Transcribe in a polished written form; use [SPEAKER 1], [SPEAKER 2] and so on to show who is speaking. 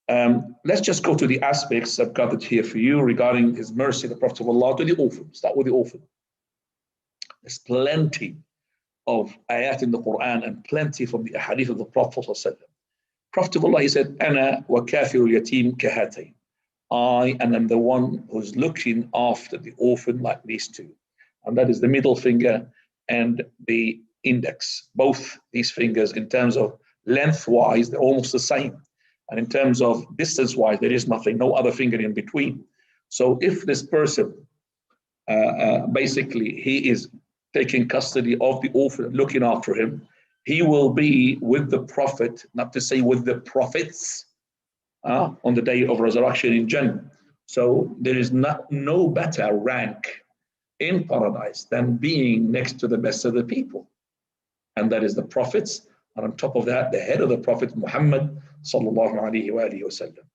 [SPEAKER 1] Let's just go to the aspects I've gathered here for you regarding his mercy, the Prophet of Allah, to the orphan. Start with the orphan. There's plenty of ayat in the Quran and plenty from the ahadith of the Prophet. Prophet of Allah, he said, Ana wa kafirul yatim kahatayn. I am the one who's looking after the orphan like these two. And that is the middle finger and the index. Both these fingers, in terms of lengthwise, they're almost the same. And in terms of distance-wise, there is nothing, no other finger in between. So if this person, basically, he is taking custody of the orphan, looking after him, he will be with the Prophet, not to say with the prophets, on the day of resurrection in Jannah. So there is no better rank in paradise than being next to the best of the people. And that is the prophets. And on top of that, the head of the Prophet Muhammad sallallahu alaihi wasallam.